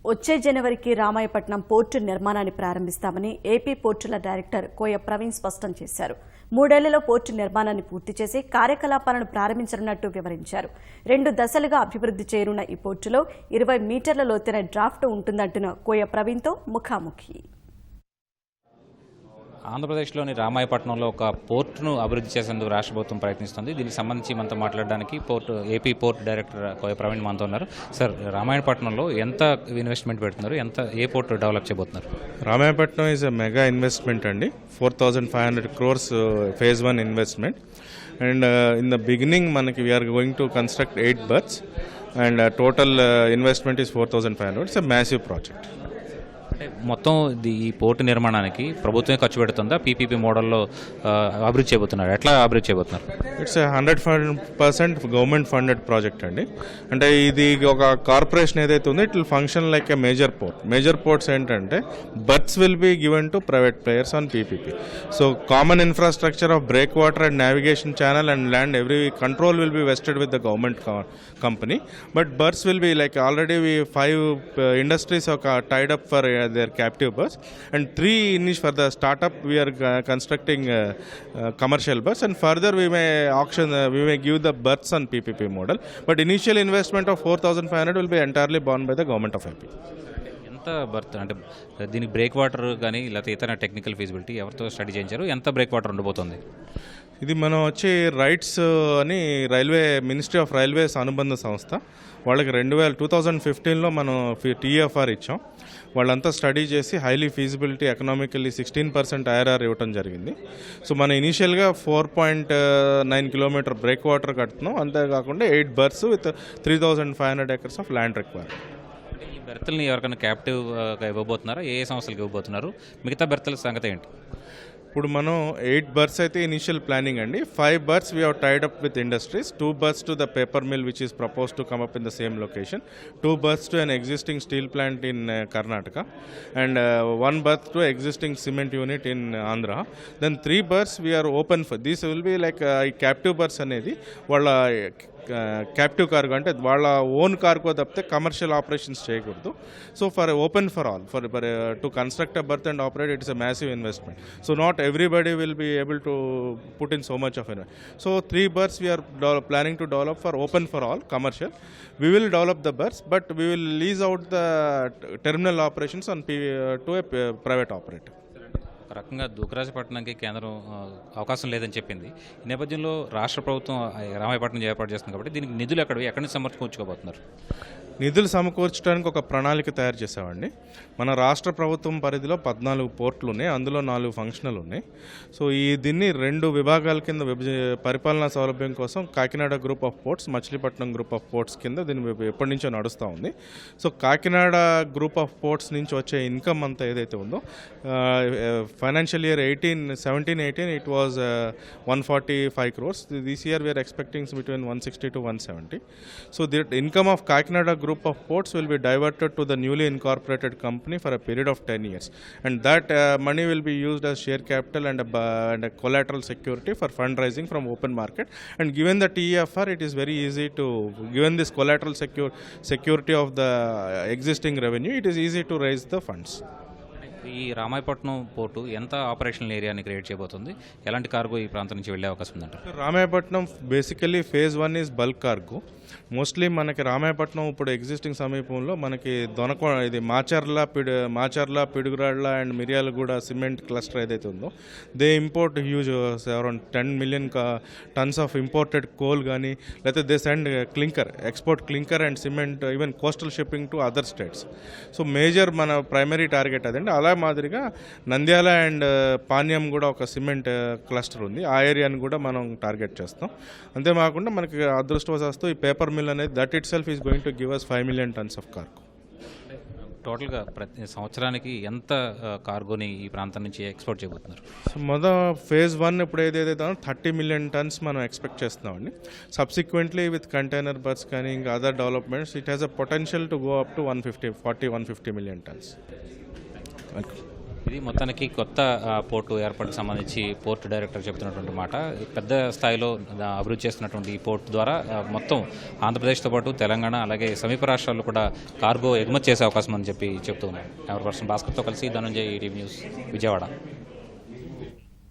వచ్చే జనవరికి రామాయపట్నం పోర్టు నిర్మాణాన్ని ప్రారంభిస్తామని ఏపీ పోర్టుల డైరెక్టర్ కోయ ప్రవీణ్ స్పష్టం చేశారు. 3 ఏళ్లలో పోర్టు నిర్మాణాన్ని పూర్తి చేసి కార్యకలాపాలను ప్రారంభించనున్నట్టు వివరించారు. 2 దశలుగా అభివృద్ధి చేయనున్న ఈ పోర్టులో 20 మీటర్ల లోతైన డ్రాఫ్ట్ ఉంటుందంటున్న కోయ ప్రవీణ్తో ముఖాముఖి. ఆంధ్రప్రదేశ్లోని రామాయపట్నంలో ఒక పోర్టును అభివృద్ధి చేసేందుకు రాష్ట్ర ప్రభుత్వం ప్రయత్నిస్తుంది. దీనికి సంబంధించి మనతో మాట్లాడడానికి ఏపీ పోర్ట్ డైరెక్టర్ కోయ ప్రవీణ్ మనతో ఉన్నారు. సార్, రామాయపట్నంలో ఎంత ఇన్వెస్ట్మెంట్ పెడుతున్నారు, ఏ పోర్ట్ డెవలప్ చేయబోతున్నారు? Ramayapatnam is a mega investment అండి. 4,500 crores phase 1 investment. And in the beginning మనకి we're going to construct 8 berths and total investment is 4,500. It's a massive project. అంటే మొత్తం ఈ పోర్టు నిర్మాణానికి ప్రభుత్వమే ఖర్చు పెడుతుందా, పీపీపీ మోడల్లో అభివృద్ధి చేయబోతున్నారు? ఎట్లా అభివృద్ధి చేయబోతున్నారు? ఇట్స్ 100% గవర్నమెంట్ ఫండెడ్ ప్రాజెక్ట్ అండి. అంటే ఇది ఒక కార్పొరేషన్ ఏదైతే ఉందో it will function like a major port. Major ports ఏంటంటే berths will be given to private players on PPP. So common infrastructure of break water and navigation channel and land every control will be vested with the government company. But berths will be like already we 5 industries are tied up for their captive berths, and 3 for the startup we are constructing commercial berths, and further we may auction we may give the berths on PPP model. But initial investment of 4,500 will be entirely borne by the government of AP. ఎంత birth అంటే దీనికి break water కానీ లేకపోతే ఇతర technical feasibility ఎవరితో study చేయించారు? ఎంత break water ఉండబోతుంది? ఇది మనం వచ్చి రైట్స్ అని మినిస్ట్రీ ఆఫ్ రైల్వేస్ అనుబంధ సంస్థ వాళ్ళకి 2015లో మనం TFR ఇచ్చాం. వాళ్ళంతా స్టడీ చేసి హైలీ ఫీజిబిలిటీ ఎకనామికల్లీ 16% IRR ఇవ్వడం జరిగింది. సో మనం ఇనీషియల్గా 4.9 kilometer బ్రేక్ వాటర్ కడుతున్నాం. అంతేకాకుండా 8 berths with 3,500 acres of land required. ఈ బెర్తల్ని ఎవరికైనా క్యాప్టివ్గా ఇవ్వబోతున్నారా? ఏ సంస్థలకు ఇవ్వబోతున్నారు? మిగతా బెర్తల సంగతి ఏంటి? ఇప్పుడు మనం 8 berths అయితే ఇనిషియల్ ప్లానింగ్ అండి. 5 berths we have tied up with industries, 2 berths to the paper mill which is proposed to come up in the same location, 2 berths to an existing steel plant in Karnataka, and 1 berth to existing cement unit in Andhra. Then 3 berths we are open for. These will be like captive berths అనేది వాళ్ళ captive cargo, అంటే వాళ్ళ own cargo తప్పితే commercial operations చేయకూడదు. So for open for all for to construct a berth and operate it's a massive investment. So not everybody will be able to put in so much of invest. So 3 berths we are planning to develop for open for all commercial. We will develop the berths, but we will lease out the terminal operations on to a private operator. ఒక రకంగా దూకరాజపట్నంకి కేంద్రం అవకాశం లేదని చెప్పింది. ఈ నేపథ్యంలో రాష్ట్ర ప్రభుత్వం రామాయపట్నం ఏర్పాటు చేస్తుంది కాబట్టి దీనికి నిధులు ఎక్కడి నుంచి సమకూర్చుకోబోతున్నారు? నిధులు సమకూర్చడానికి ఒక ప్రణాళిక తయారు చేసామండి. మన రాష్ట్ర ప్రభుత్వం పరిధిలో 14 పోర్టులు ఉన్నాయి, అందులో 4 ఫంక్షనల్ ఉన్నాయి. సో దీన్ని 2 విభాగాల కింద పరిపాలనా సౌలభ్యం కోసం Kakinada group of ports, Machilipatnam group of ports కింద దీన్ని ఎప్పటి నుంచో నడుస్తూ ఉంది. So Kakinada group of ports నుంచి వచ్చే ఇన్కమ్ అంతా ఏదైతే ఉందో financial year 17-18 it was 145 crores. This year we are expecting between 160 to 170. So the income of Kakinada group of ports will be diverted to the newly incorporated company for a period of 10 years, and that money will be used as share capital and a collateral security for fundraising from open market. And given the TFR, it is very easy to, given this collateral security of the existing revenue, it is easy to raise the funds. ఈ Ramayapatnam port ఎంత operational ఏరియాని create చేయబోతుంది? ఎలాంటి cargo ఈ ప్రాంతం నుంచి వెళ్ళే అవకాశం ఉందంటారు? Ramayapatnam basically phase 1 is bulk cargo. Mostly మనకి రామాయపట్నం ఇప్పుడు ఎగ్జిస్టింగ్ సమీపంలో మనకి ఇది Macherla, Piduguralla and Miryalaguda cement cluster ఏదైతే ఉందో they import huge around 10 million tons of imported coal కానీ, లేకపోతే they send export clinker and cement, even coastal shipping to other states. So major మన ప్రైమరీ టార్గెట్ అదండి. అలా మాదిరిగా నంద్యాల అండ్ పాణ్యం కూడా ఒక సిమెంట్ క్లస్టర్ ఉంది, ఆ ఏరియాని కూడా మనం టార్గెట్ చేస్తాం. అంతేకాకుండా మనకి అదృష్టవశాస్తు ఈ పేపర్ మిల్ అనేది that itself is going to give us 5 million tons of cargo. టోటల్గా ప్రతి సంవత్సరానికి ఎంత కార్గోని ఈ ప్రాంతం నుంచి ఎక్స్పోర్ట్ చేయబోతున్నారు? సో phase 1 ఇప్పుడు ఏదైతే 30 million tons మనం ఎక్స్పెక్ట్ చేస్తున్నామండి. సబ్సిక్వెంట్లీ విత్ కంటైనర్ బర్త్స్ కానీ ఇంకా other developments it has a potential to go up to 150 million tons. ఇది మొత్తానికి కొత్త పోర్టు ఏర్పాటుకు సంబంధించి పోర్టు డైరెక్టర్ చెప్తున్నటువంటి మాట. పెద్ద స్థాయిలో అభివృద్ధి చేస్తున్నటువంటి ఈ పోర్టు ద్వారా మొత్తం ఆంధ్రప్రదేశ్తో పాటు తెలంగాణ అలాగే సమీప రాష్ట్రాల్లో కూడా కార్గో ఎగుమతి చేసే అవకాశం అని చెప్పి చెప్తూ ఉన్నారు. కెమెరా పర్సన్ భాస్కర్తో కలిసి ధనంజయ్, ఈటీవీ న్యూస్, విజయవాడ.